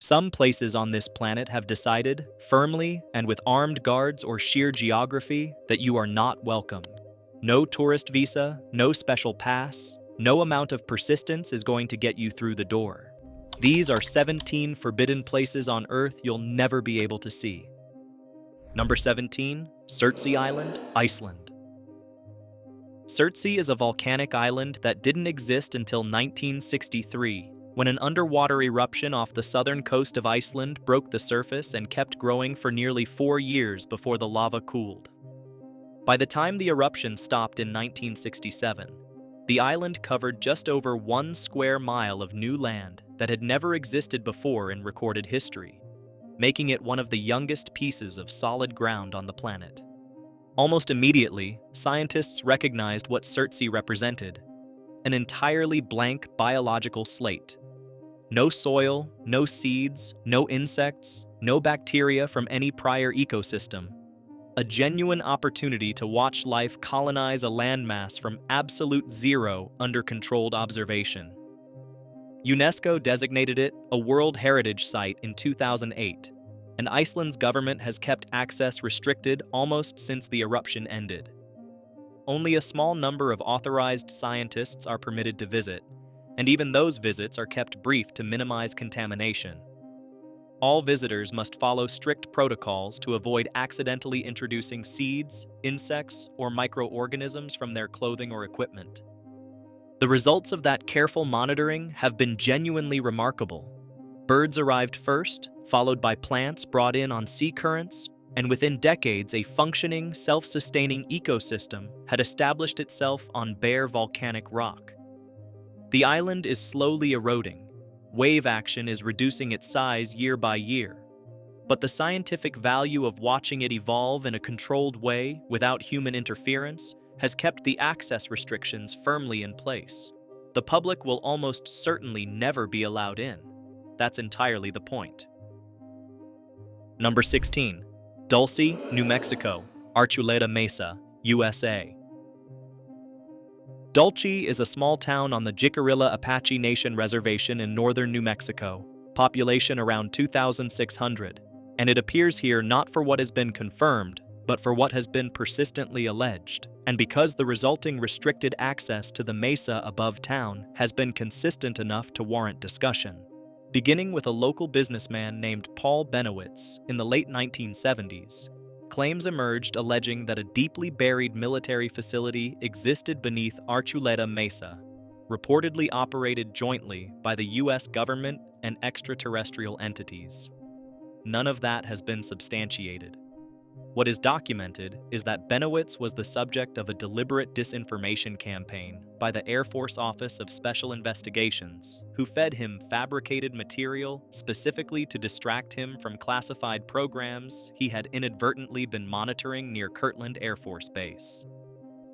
Some places on this planet have decided, firmly and with armed guards or sheer geography, that you are not welcome. No tourist visa, no special pass, no amount of persistence is going to get you through the door. These are 17 forbidden places on Earth you'll never be able to see. Number 17, Surtsey Island, Iceland. Surtsey is a volcanic island that didn't exist until 1963, when an underwater eruption off the southern coast of Iceland broke the surface and kept growing for nearly 4 years before the lava cooled. By the time the eruption stopped in 1967, the island covered just over 1 square mile of new land that had never existed before in recorded history, making it one of the youngest pieces of solid ground on the planet. Almost immediately, scientists recognized what Surtsey represented: an entirely blank biological slate. No soil, no seeds, no insects, no bacteria from any prior ecosystem. A genuine opportunity to watch life colonize a landmass from absolute zero under controlled observation. UNESCO designated it a World Heritage Site in 2008, and Iceland's government has kept access restricted almost since the eruption ended. Only a small number of authorized scientists are permitted to visit, and even those visits are kept brief to minimize contamination. All visitors must follow strict protocols to avoid accidentally introducing seeds, insects, or microorganisms from their clothing or equipment. The results of that careful monitoring have been genuinely remarkable. Birds arrived first, followed by plants brought in on sea currents, and within decades a functioning, self-sustaining ecosystem had established itself on bare volcanic rock. The island is slowly eroding. Wave action is reducing its size year by year. But the scientific value of watching it evolve in a controlled way without human interference has kept the access restrictions firmly in place. The public will almost certainly never be allowed in. That's entirely the point. Number 16, Dulce, New Mexico, Archuleta Mesa, USA. Dulce is a small town on the Jicarilla Apache Nation Reservation in northern New Mexico, population around 2,600, and it appears here not for what has been confirmed, but for what has been persistently alleged, and because the resulting restricted access to the mesa above town has been consistent enough to warrant discussion. Beginning with a local businessman named Paul Benowitz in the late 1970s, claims emerged alleging that a deeply buried military facility existed beneath Archuleta Mesa, reportedly operated jointly by the U.S. government and extraterrestrial entities. None of that has been substantiated. What is documented is that Benowitz was the subject of a deliberate disinformation campaign by the Air Force Office of Special Investigations, who fed him fabricated material specifically to distract him from classified programs he had inadvertently been monitoring near Kirtland Air Force Base.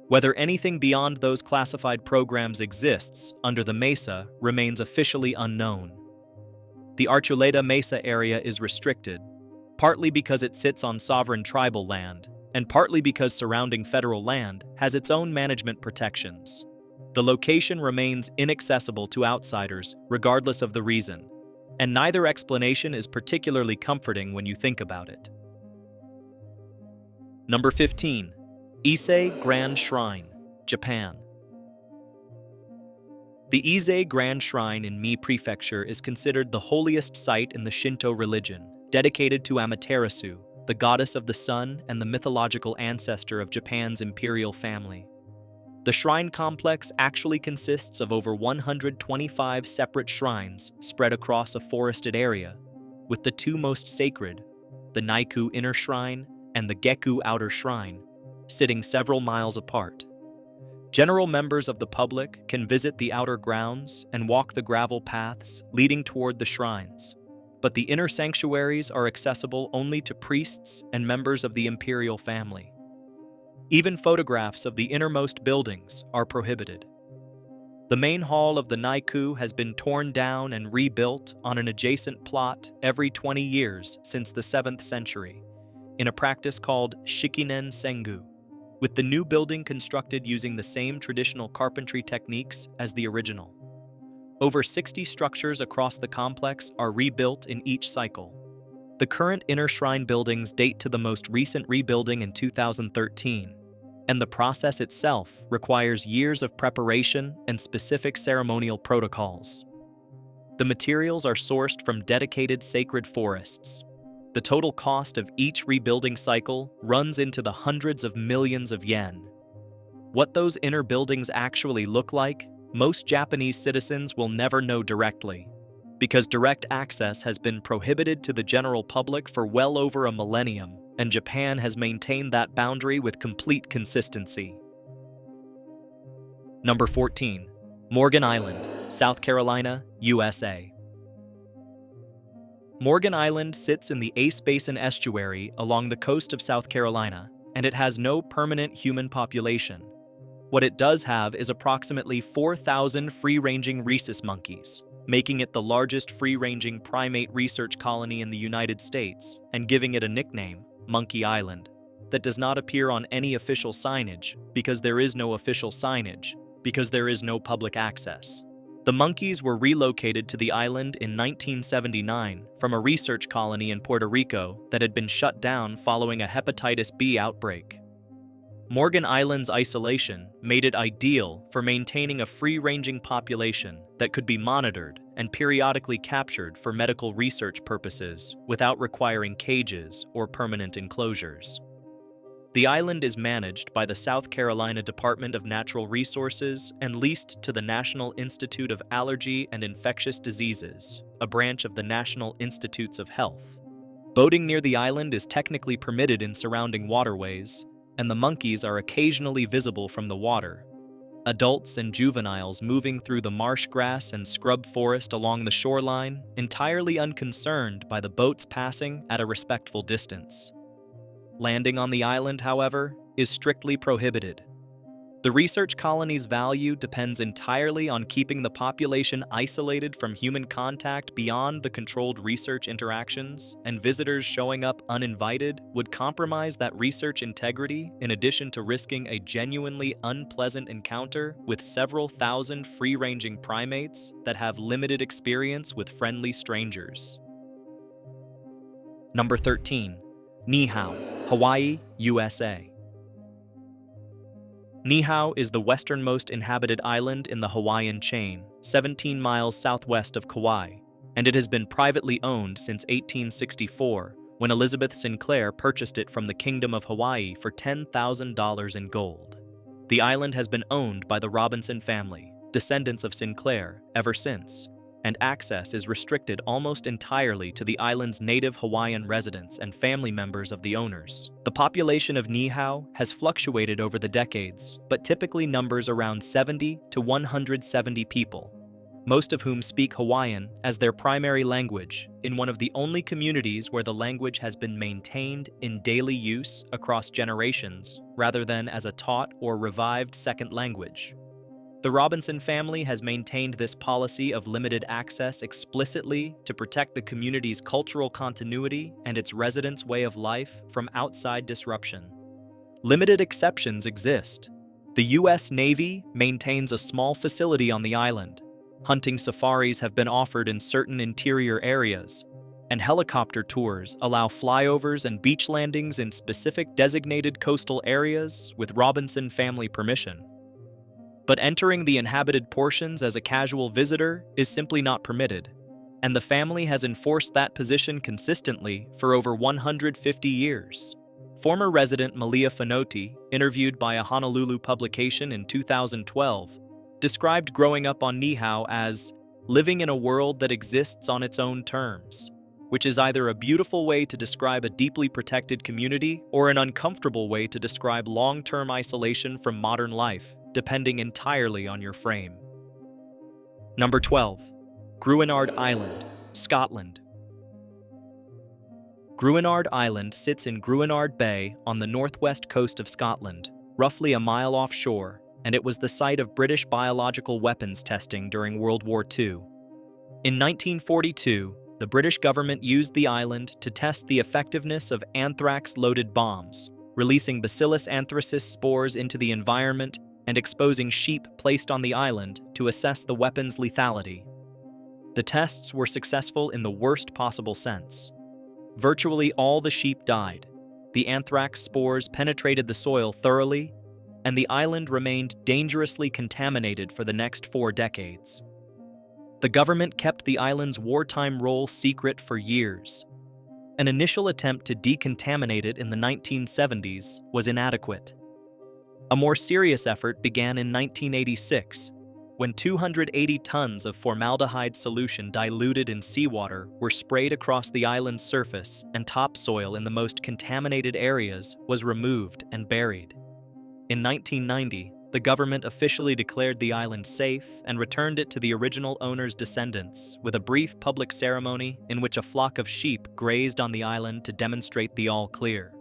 Whether anything beyond those classified programs exists under the mesa remains officially unknown. The Archuleta Mesa area is restricted, partly because it sits on sovereign tribal land, and partly because surrounding federal land has its own management protections. The location remains inaccessible to outsiders, regardless of the reason, and neither explanation is particularly comforting when you think about it. Number 15, Ise Grand Shrine, Japan. The Ise Grand Shrine in Mie Prefecture is considered the holiest site in the Shinto religion, dedicated to Amaterasu, the goddess of the sun and the mythological ancestor of Japan's imperial family. The shrine complex actually consists of over 125 separate shrines spread across a forested area, with the two most sacred, the Naiku Inner Shrine and the Geku Outer Shrine, sitting several miles apart. General members of the public can visit the outer grounds and walk the gravel paths leading toward the shrines, but the inner sanctuaries are accessible only to priests and members of the imperial family. Even photographs of the innermost buildings are prohibited. The main hall of the Naiku has been torn down and rebuilt on an adjacent plot every 20 years since the 7th century, in a practice called Shikinen Sengu, with the new building constructed using the same traditional carpentry techniques as the original. Over 60 structures across the complex are rebuilt in each cycle. The current inner shrine buildings date to the most recent rebuilding in 2013, and the process itself requires years of preparation and specific ceremonial protocols. The materials are sourced from dedicated sacred forests. The total cost of each rebuilding cycle runs into the hundreds of millions of yen. What those inner buildings actually look like, most Japanese citizens will never know directly, because direct access has been prohibited to the general public for well over a millennium, and Japan has maintained that boundary with complete consistency. Number 14. Morgan Island, South Carolina, USA. Morgan Island sits in the Ace Basin estuary along the coast of South Carolina, and it has no permanent human population. What it does have is approximately 4,000 free-ranging rhesus monkeys, making it the largest free-ranging primate research colony in the United States and giving it a nickname, Monkey Island, that does not appear on any official signage because there is no official signage, because there is no public access. The monkeys were relocated to the island in 1979 from a research colony in Puerto Rico that had been shut down following a hepatitis B outbreak. Morgan Island's isolation made it ideal for maintaining a free-ranging population that could be monitored and periodically captured for medical research purposes without requiring cages or permanent enclosures. The island is managed by the South Carolina Department of Natural Resources and leased to the National Institute of Allergy and Infectious Diseases, a branch of the National Institutes of Health. Boating near the island is technically permitted in surrounding waterways, and the monkeys are occasionally visible from the water. Adults and juveniles moving through the marsh grass and scrub forest along the shoreline, entirely unconcerned by the boats passing at a respectful distance. Landing on the island, however, is strictly prohibited. The research colony's value depends entirely on keeping the population isolated from human contact beyond the controlled research interactions, and visitors showing up uninvited would compromise that research integrity in addition to risking a genuinely unpleasant encounter with several thousand free-ranging primates that have limited experience with friendly strangers. Number 13. Niihau, Hawaii, USA. Niihau is the westernmost inhabited island in the Hawaiian chain, 17 miles southwest of Kauai, and it has been privately owned since 1864, when Elizabeth Sinclair purchased it from the Kingdom of Hawaii for $10,000 in gold. The island has been owned by the Robinson family, descendants of Sinclair, ever since, and access is restricted almost entirely to the island's native Hawaiian residents and family members of the owners. The population of Niihau has fluctuated over the decades, but typically numbers around 70 to 170 people, most of whom speak Hawaiian as their primary language in one of the only communities where the language has been maintained in daily use across generations rather than as a taught or revived second language. The Robinson family has maintained this policy of limited access explicitly to protect the community's cultural continuity and its residents' way of life from outside disruption. Limited exceptions exist. The U.S. Navy maintains a small facility on the island. Hunting safaris have been offered in certain interior areas, and helicopter tours allow flyovers and beach landings in specific designated coastal areas with Robinson family permission. But entering the inhabited portions as a casual visitor is simply not permitted, and the family has enforced that position consistently for over 150 years. Former resident Malia Fanotti, interviewed by a Honolulu publication in 2012, described growing up on Niihau as living in a world that exists on its own terms, which is either a beautiful way to describe a deeply protected community or an uncomfortable way to describe long-term isolation from modern life, depending entirely on your frame. Number 12. Gruinard Island, Scotland. Gruinard Island sits in Gruinard Bay on the northwest coast of Scotland, roughly a mile offshore, and it was the site of British biological weapons testing during World War II. In 1942, the British government used the island to test the effectiveness of anthrax-loaded bombs, releasing Bacillus anthracis spores into the environment and exposing sheep placed on the island to assess the weapon's lethality. The tests were successful in the worst possible sense. Virtually all the sheep died. The anthrax spores penetrated the soil thoroughly, and the island remained dangerously contaminated for the next 4 decades. The government kept the island's wartime role secret for years. An initial attempt to decontaminate it in the 1970s was inadequate. A more serious effort began in 1986, when 280 tons of formaldehyde solution diluted in seawater were sprayed across the island's surface, and topsoil in the most contaminated areas was removed and buried. In 1990, the government officially declared the island safe and returned it to the original owner's descendants with a brief public ceremony in which a flock of sheep grazed on the island to demonstrate the all clear.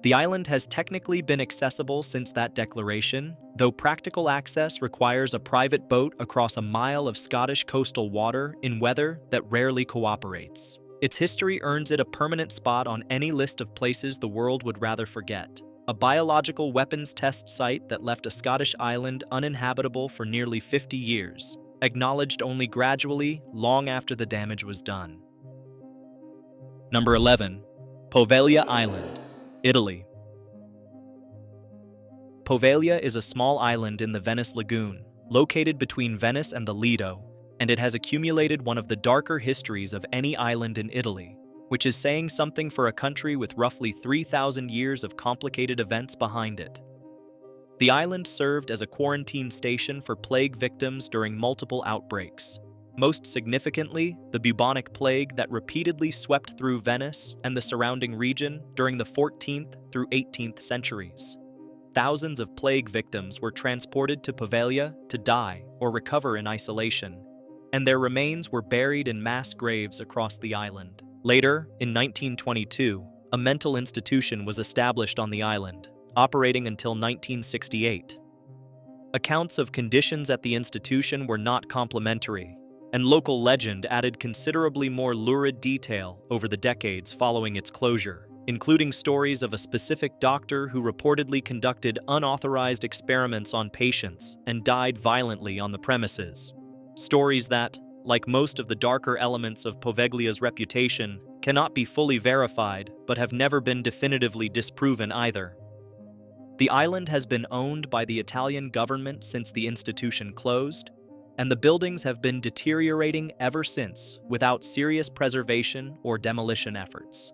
The island has technically been accessible since that declaration, though practical access requires a private boat across a mile of Scottish coastal water in weather that rarely cooperates. Its history earns it a permanent spot on any list of places the world would rather forget. A biological weapons test site that left a Scottish island uninhabitable for nearly 50 years, acknowledged only gradually, long after the damage was done. Number 11. Poveglia Island, Italy. Poveglia is a small island in the Venice Lagoon, located between Venice and the Lido, and it has accumulated one of the darker histories of any island in Italy, which is saying something for a country with roughly 3,000 years of complicated events behind it. The island served as a quarantine station for plague victims during multiple outbreaks, most significantly the bubonic plague that repeatedly swept through Venice and the surrounding region during the 14th through 18th centuries. Thousands of plague victims were transported to Poveglia to die or recover in isolation, and their remains were buried in mass graves across the island. Later, in 1922, a mental institution was established on the island, operating until 1968. Accounts of conditions at the institution were not complimentary, and local legend added considerably more lurid detail over the decades following its closure, including stories of a specific doctor who reportedly conducted unauthorized experiments on patients and died violently on the premises. Stories that, like most of the darker elements of Poveglia's reputation, cannot be fully verified but have never been definitively disproven either. The island has been owned by the Italian government since the institution closed, and the buildings have been deteriorating ever since without serious preservation or demolition efforts.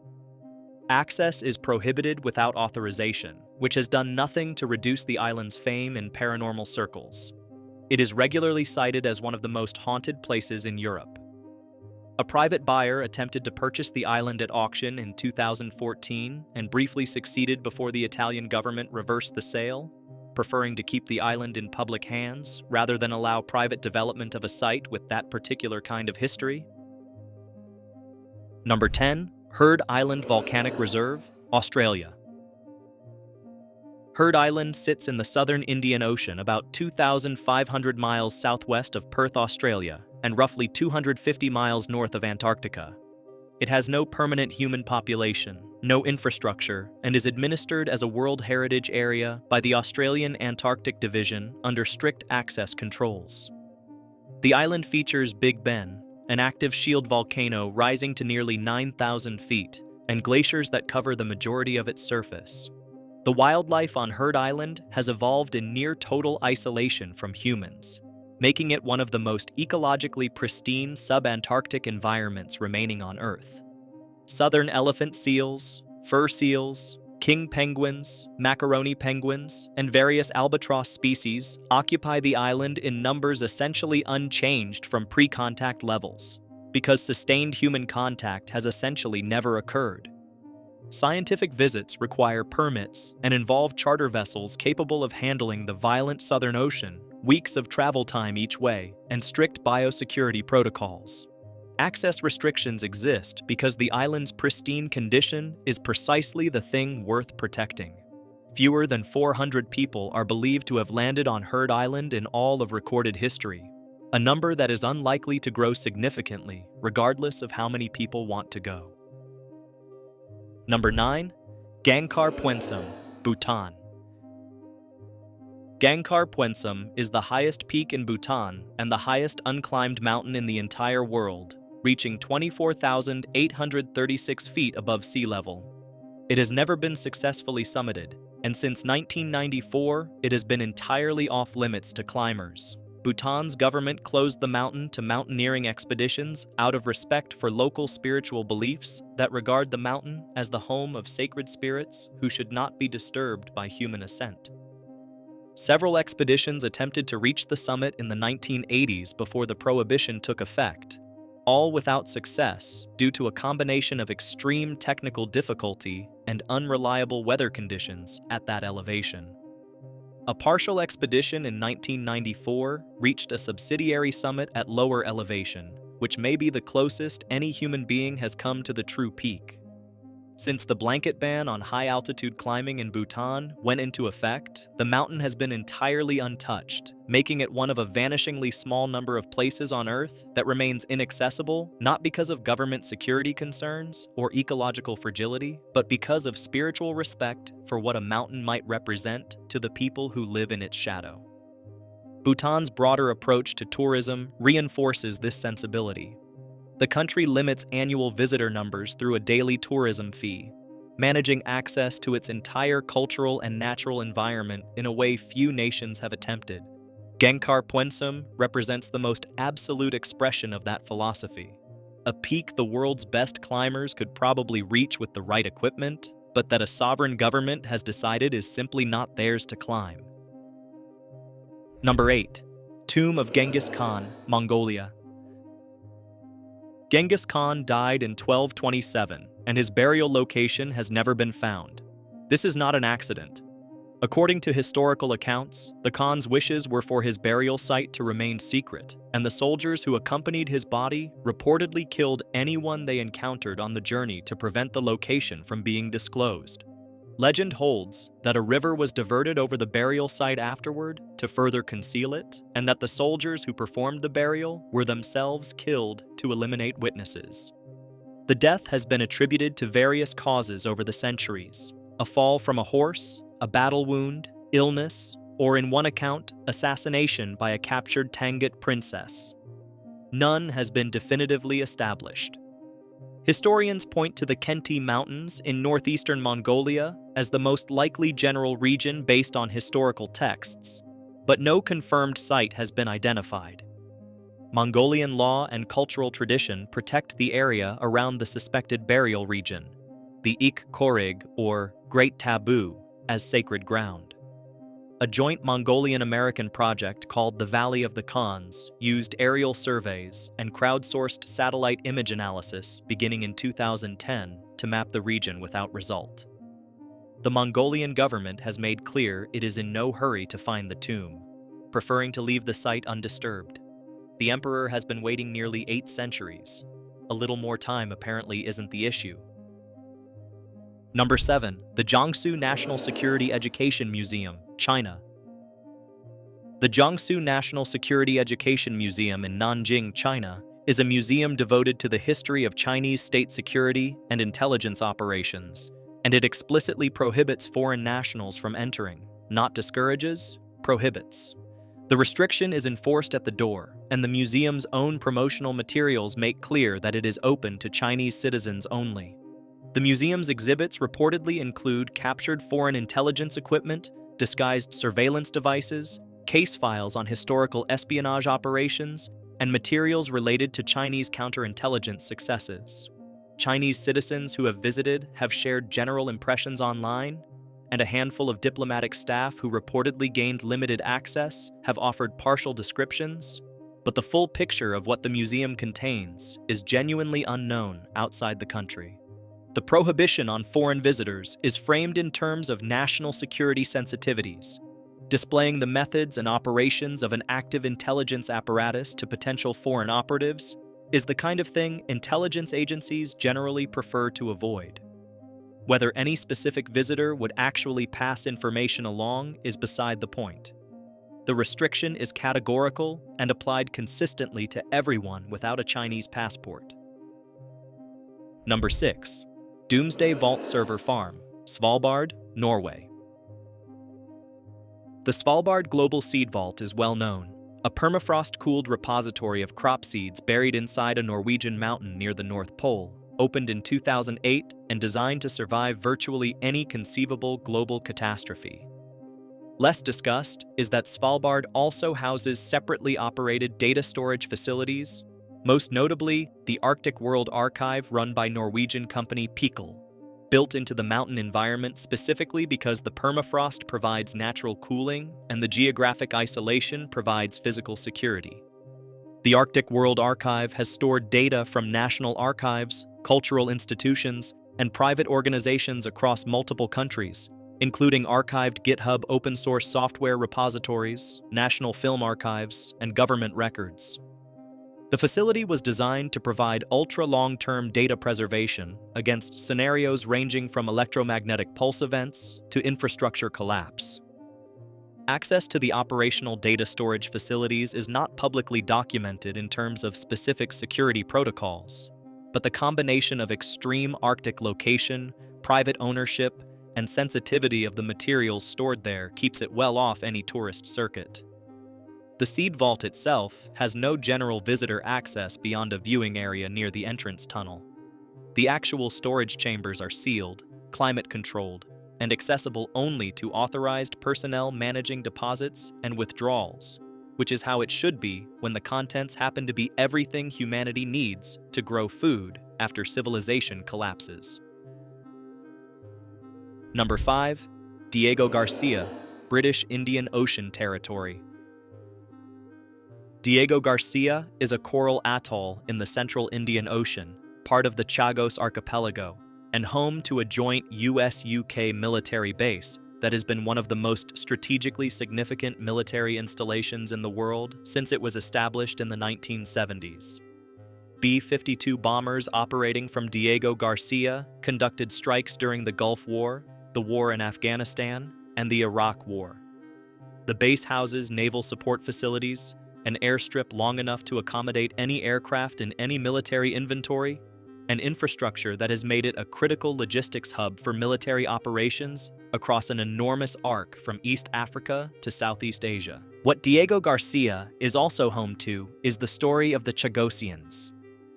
Access is prohibited without authorization, which has done nothing to reduce the island's fame in paranormal circles. It is regularly cited as one of the most haunted places in Europe. A private buyer attempted to purchase the island at auction in 2014 and briefly succeeded before the Italian government reversed the sale, preferring to keep the island in public hands rather than allow private development of a site with that particular kind of history. Number 10. Heard Island Volcanic Reserve, Australia. Heard Island sits in the southern Indian Ocean about 2,500 miles southwest of Perth, Australia, and roughly 250 miles north of Antarctica. It has no permanent human population, no infrastructure, and is administered as a World Heritage Area by the Australian Antarctic Division under strict access controls. The island features Big Ben, an active shield volcano rising to nearly 9,000 feet, and glaciers that cover the majority of its surface. The wildlife on Heard Island has evolved in near total isolation from humans, making it one of the most ecologically pristine subantarctic environments remaining on Earth. Southern elephant seals, fur seals, king penguins, macaroni penguins, and various albatross species occupy the island in numbers essentially unchanged from pre-contact levels, because sustained human contact has essentially never occurred. Scientific visits require permits and involve charter vessels capable of handling the violent Southern Ocean, weeks of travel time each way, and strict biosecurity protocols. Access restrictions exist because the island's pristine condition is precisely the thing worth protecting. Fewer than 400 people are believed to have landed on Heard Island in all of recorded history, a number that is unlikely to grow significantly regardless of how many people want to go. Number 9. Gangkar Puensum, Bhutan. Gangkar Puensum is the highest peak in Bhutan and the highest unclimbed mountain in the entire world, reaching 24,836 feet above sea level. It has never been successfully summited, and since 1994, it has been entirely off-limits to climbers. Bhutan's government closed the mountain to mountaineering expeditions out of respect for local spiritual beliefs that regard the mountain as the home of sacred spirits who should not be disturbed by human ascent. Several expeditions attempted to reach the summit in the 1980s before the prohibition took effect, all without success due to a combination of extreme technical difficulty and unreliable weather conditions at that elevation. A partial expedition in 1994 reached a subsidiary summit at lower elevation, which may be the closest any human being has come to the true peak. Since the blanket ban on high-altitude climbing in Bhutan went into effect, the mountain has been entirely untouched, making it one of a vanishingly small number of places on Earth that remains inaccessible not because of government security concerns or ecological fragility, but because of spiritual respect for what a mountain might represent to the people who live in its shadow. Bhutan's broader approach to tourism reinforces this sensibility. The country limits annual visitor numbers through a daily tourism fee, managing access to its entire cultural and natural environment in a way few nations have attempted. Gangkar Puensum represents the most absolute expression of that philosophy. A peak the world's best climbers could probably reach with the right equipment, but that a sovereign government has decided is simply not theirs to climb. Number 8. Tomb of Genghis Khan, Mongolia. Genghis Khan died in 1227, and his burial location has never been found. This is not an accident. According to historical accounts, the Khan's wishes were for his burial site to remain secret, and the soldiers who accompanied his body reportedly killed anyone they encountered on the journey to prevent the location from being disclosed. Legend holds that a river was diverted over the burial site afterward to further conceal it, and that the soldiers who performed the burial were themselves killed to eliminate witnesses. The death has been attributed to various causes over the centuries: a fall from a horse, a battle wound, illness, or in one account, assassination by a captured Tangut princess. None has been definitively established. Historians point to the Khenti Mountains in northeastern Mongolia as the most likely general region based on historical texts, but no confirmed site has been identified. Mongolian law and cultural tradition protect the area around the suspected burial region, the Ik Korig, or Great Taboo, as sacred ground. A joint Mongolian-American project called the Valley of the Khans used aerial surveys and crowdsourced satellite image analysis beginning in 2010 to map the region without result. The Mongolian government has made clear it is in no hurry to find the tomb, preferring to leave the site undisturbed. The emperor has been waiting nearly 8 centuries. A little more time apparently isn't the issue. Number 7. The Jiangsu National Security Education Museum, China. The Jiangsu National Security Education Museum in Nanjing, China, is a museum devoted to the history of Chinese state security and intelligence operations, and it explicitly prohibits foreign nationals from entering, not discourages, prohibits. The restriction is enforced at the door, and the museum's own promotional materials make clear that it is open to Chinese citizens only. The museum's exhibits reportedly include captured foreign intelligence equipment, disguised surveillance devices, case files on historical espionage operations, and materials related to Chinese counterintelligence successes. Chinese citizens who have visited have shared general impressions online, and a handful of diplomatic staff who reportedly gained limited access have offered partial descriptions, but the full picture of what the museum contains is genuinely unknown outside the country. The prohibition on foreign visitors is framed in terms of national security sensitivities, displaying the methods and operations of an active intelligence apparatus to potential foreign operatives is the kind of thing intelligence agencies generally prefer to avoid. Whether any specific visitor would actually pass information along is beside the point. The restriction is categorical and applied consistently to everyone without a Chinese passport. Number 6. Doomsday Vault Server Farm, Svalbard, Norway. The Svalbard Global Seed Vault is well known, a permafrost-cooled repository of crop seeds buried inside a Norwegian mountain near the North Pole, opened in 2008 and designed to survive virtually any conceivable global catastrophe. Less discussed is that Svalbard also houses separately operated data storage facilities, most notably the Arctic World Archive run by Norwegian company Pikkel, built into the mountain environment specifically because the permafrost provides natural cooling and the geographic isolation provides physical security. The Arctic World Archive has stored data from national archives, cultural institutions, and private organizations across multiple countries, including archived GitHub open-source software repositories, national film archives, and government records. The facility was designed to provide ultra-long-term data preservation against scenarios ranging from electromagnetic pulse events to infrastructure collapse. Access to the operational data storage facilities is not publicly documented in terms of specific security protocols, but the combination of extreme Arctic location, private ownership, and sensitivity of the materials stored there keeps it well off any tourist circuit. The seed vault itself has no general visitor access beyond a viewing area near the entrance tunnel. The actual storage chambers are sealed, climate-controlled, and accessible only to authorized personnel managing deposits and withdrawals, which is how it should be when the contents happen to be everything humanity needs to grow food after civilization collapses. Number 5. Diego Garcia, British Indian Ocean Territory. Diego Garcia is a coral atoll in the central Indian Ocean, part of the Chagos Archipelago, and home to a joint US-UK military base that has been one of the most strategically significant military installations in the world since it was established in the 1970s. B-52 bombers operating from Diego Garcia conducted strikes during the Gulf War, the war in Afghanistan, and the Iraq War. The base houses naval support facilities, an airstrip long enough to accommodate any aircraft in any military inventory, and infrastructure that has made it a critical logistics hub for military operations across an enormous arc from East Africa to Southeast Asia. What Diego Garcia is also home to is the story of the Chagosians,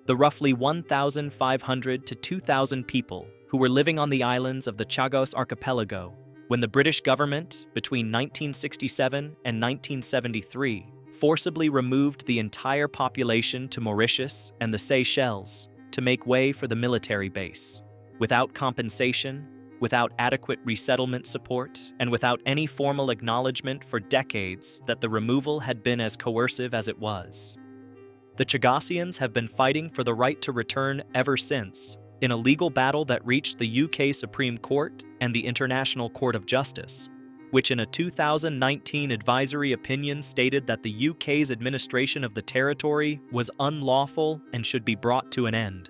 the roughly 1,500 to 2,000 people who were living on the islands of the Chagos Archipelago when the British government, between 1967 and 1973, forcibly removed the entire population to Mauritius and the Seychelles to make way for the military base, without compensation, without adequate resettlement support, and without any formal acknowledgement for decades that the removal had been as coercive as it was. The Chagosians have been fighting for the right to return ever since, in a legal battle that reached the UK Supreme Court and the International Court of Justice, which in a 2019 advisory opinion stated that the UK's administration of the territory was unlawful and should be brought to an end.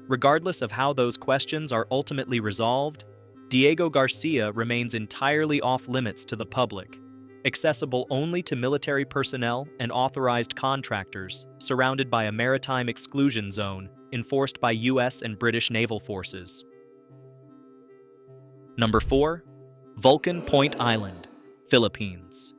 Regardless of how those questions are ultimately resolved, Diego Garcia remains entirely off-limits to the public, accessible only to military personnel and authorized contractors, surrounded by a maritime exclusion zone enforced by US and British naval forces. Number 4. Vulcan Point Island, Philippines.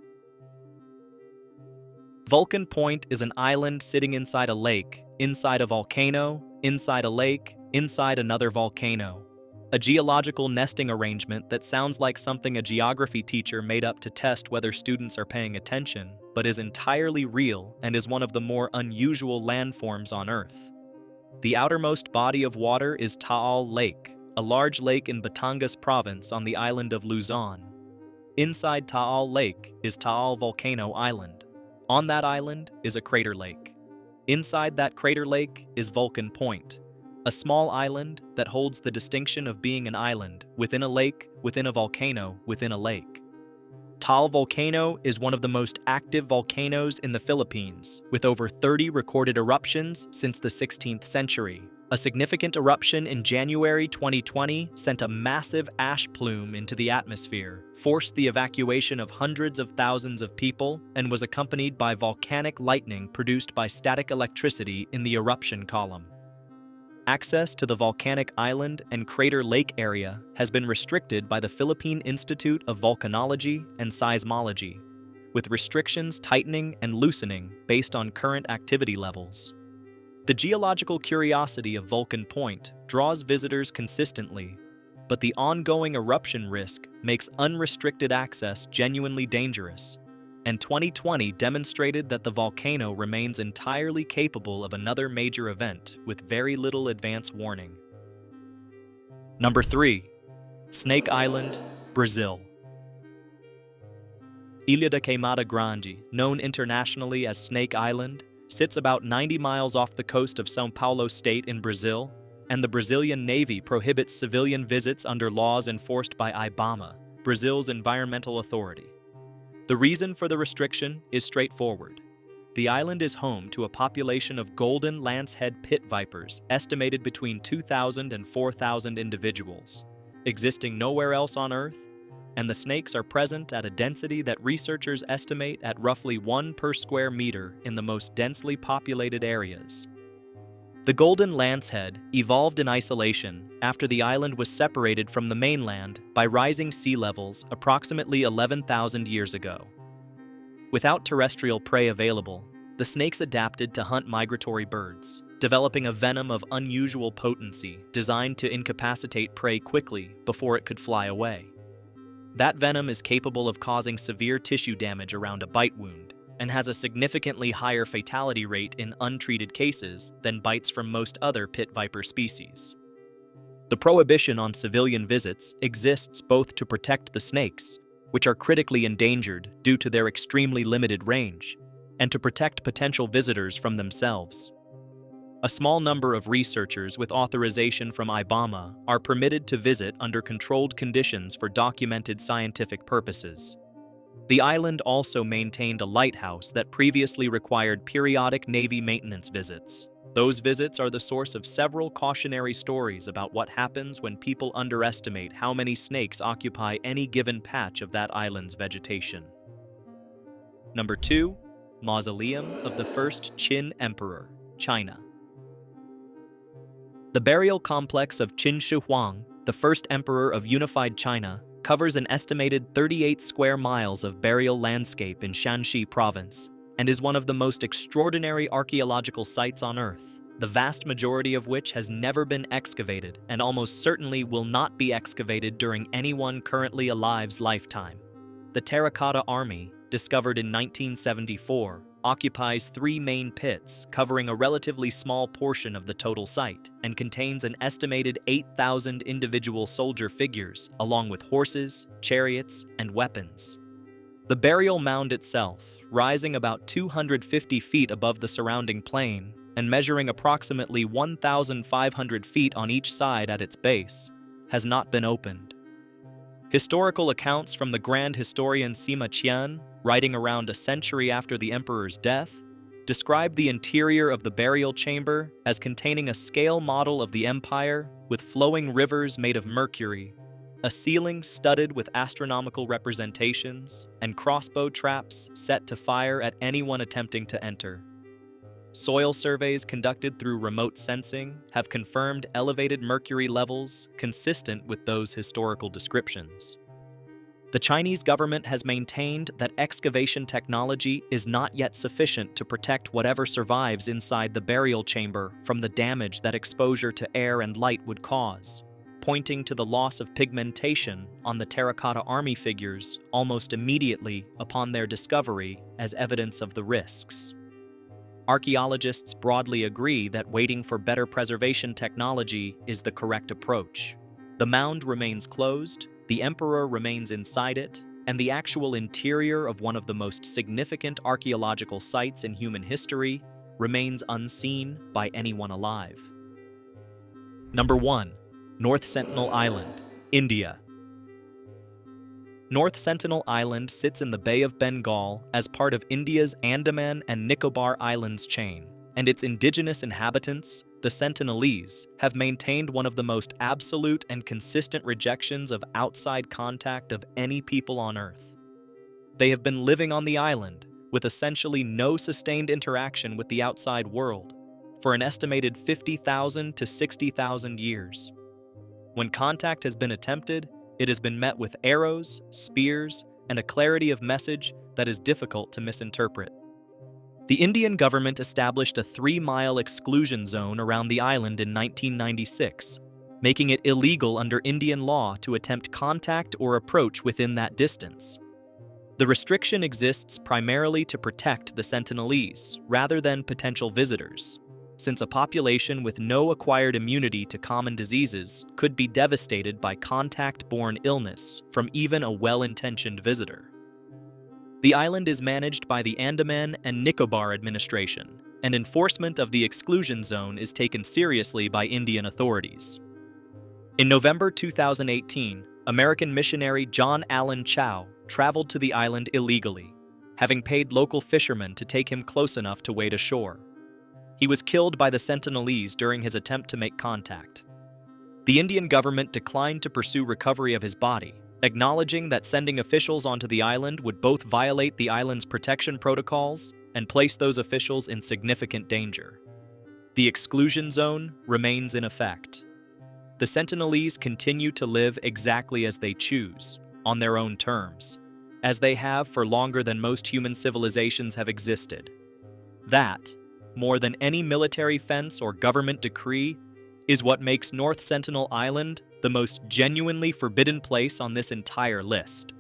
Vulcan Point is an island sitting inside a lake, inside a volcano, inside a lake, inside another volcano. A geological nesting arrangement that sounds like something a geography teacher made up to test whether students are paying attention, but is entirely real and is one of the more unusual landforms on Earth. The outermost body of water is Taal Lake, a large lake in Batangas province on the island of Luzon. Inside Taal Lake is Taal Volcano Island. On that island is a crater lake. Inside that crater lake is Vulcan Point, a small island that holds the distinction of being an island within a lake, within a volcano, within a lake. Taal Volcano is one of the most active volcanoes in the Philippines, with over 30 recorded eruptions since the 16th century. A significant eruption in January 2020 sent a massive ash plume into the atmosphere, forced the evacuation of hundreds of thousands of people, and was accompanied by volcanic lightning produced by static electricity in the eruption column. Access to the volcanic island and crater lake area has been restricted by the Philippine Institute of Volcanology and Seismology, with restrictions tightening and loosening based on current activity levels. The geological curiosity of Vulcan Point draws visitors consistently, but the ongoing eruption risk makes unrestricted access genuinely dangerous, and 2020 demonstrated that the volcano remains entirely capable of another major event with very little advance warning. Number 3. Snake Island, Brazil. Ilha da Queimada Grande, known internationally as Snake Island, sits about 90 miles off the coast of São Paulo state in Brazil, and the Brazilian Navy prohibits civilian visits under laws enforced by IBAMA, Brazil's environmental authority. The reason for the restriction is straightforward. The island is home to a population of golden lancehead pit vipers estimated between 2,000 and 4,000 individuals, existing nowhere else on Earth, and the snakes are present at a density that researchers estimate at roughly 1 per square meter in the most densely populated areas. The golden lancehead evolved in isolation after the island was separated from the mainland by rising sea levels approximately 11,000 years ago. Without terrestrial prey available, the snakes adapted to hunt migratory birds, developing a venom of unusual potency designed to incapacitate prey quickly before it could fly away. That venom is capable of causing severe tissue damage around a bite wound, and has a significantly higher fatality rate in untreated cases than bites from most other pit viper species. The prohibition on civilian visits exists both to protect the snakes, which are critically endangered due to their extremely limited range, and to protect potential visitors from themselves. A small number of researchers with authorization from IBAMA are permitted to visit under controlled conditions for documented scientific purposes. The island also maintained a lighthouse that previously required periodic Navy maintenance visits. Those visits are the source of several cautionary stories about what happens when people underestimate how many snakes occupy any given patch of that island's vegetation. Number 2. Mausoleum of the First Qin Emperor, China. The burial complex of Qin Shi Huang, the first emperor of unified China, covers an estimated 38 square miles of burial landscape in Shanxi province, and is one of the most extraordinary archaeological sites on Earth, the vast majority of which has never been excavated and almost certainly will not be excavated during anyone currently alive's lifetime. The Terracotta Army, discovered in 1974, occupies 3 main pits covering a relatively small portion of the total site and contains an estimated 8,000 individual soldier figures along with horses, chariots, and weapons. The burial mound itself, rising about 250 feet above the surrounding plain and measuring approximately 1,500 feet on each side at its base, has not been opened. Historical accounts from the grand historian Sima Qian, writing around a century after the emperor's death, describe the interior of the burial chamber as containing a scale model of the empire with flowing rivers made of mercury, a ceiling studded with astronomical representations, and crossbow traps set to fire at anyone attempting to enter. Soil surveys conducted through remote sensing have confirmed elevated mercury levels consistent with those historical descriptions. The Chinese government has maintained that excavation technology is not yet sufficient to protect whatever survives inside the burial chamber from the damage that exposure to air and light would cause, pointing to the loss of pigmentation on the terracotta army figures almost immediately upon their discovery as evidence of the risks. Archaeologists broadly agree that waiting for better preservation technology is the correct approach. The mound remains closed, the emperor remains inside it, and the actual interior of one of the most significant archaeological sites in human history remains unseen by anyone alive. Number 1. North Sentinel Island, India. North Sentinel Island sits in the Bay of Bengal as part of India's Andaman and Nicobar Islands chain, and its indigenous inhabitants, the Sentinelese, have maintained one of the most absolute and consistent rejections of outside contact of any people on Earth. They have been living on the island, with essentially no sustained interaction with the outside world, for an estimated 50,000 to 60,000 years. When contact has been attempted, it has been met with arrows, spears, and a clarity of message that is difficult to misinterpret. The Indian government established a 3-mile exclusion zone around the island in 1996, making it illegal under Indian law to attempt contact or approach within that distance. The restriction exists primarily to protect the Sentinelese rather than potential visitors, since a population with no acquired immunity to common diseases could be devastated by contact-borne illness from even a well-intentioned visitor. The island is managed by the Andaman and Nicobar administration, and enforcement of the exclusion zone is taken seriously by Indian authorities. In November 2018, American missionary John Allen Chow traveled to the island illegally, having paid local fishermen to take him close enough to wade ashore. He was killed by the Sentinelese during his attempt to make contact. The Indian government declined to pursue recovery of his body, acknowledging that sending officials onto the island would both violate the island's protection protocols and place those officials in significant danger. The exclusion zone remains in effect. The Sentinelese continue to live exactly as they choose, on their own terms, as they have for longer than most human civilizations have existed. That, more than any military fence or government decree, is what makes North Sentinel Island the most genuinely forbidden place on this entire list.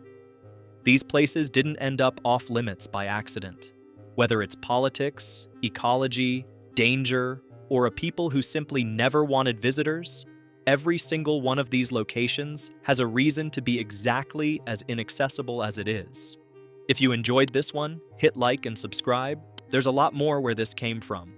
These places didn't end up off-limits by accident. Whether it's politics, ecology, danger, or a people who simply never wanted visitors, every single one of these locations has a reason to be exactly as inaccessible as it is. If you enjoyed this one, hit like and subscribe. There's a lot more where this came from.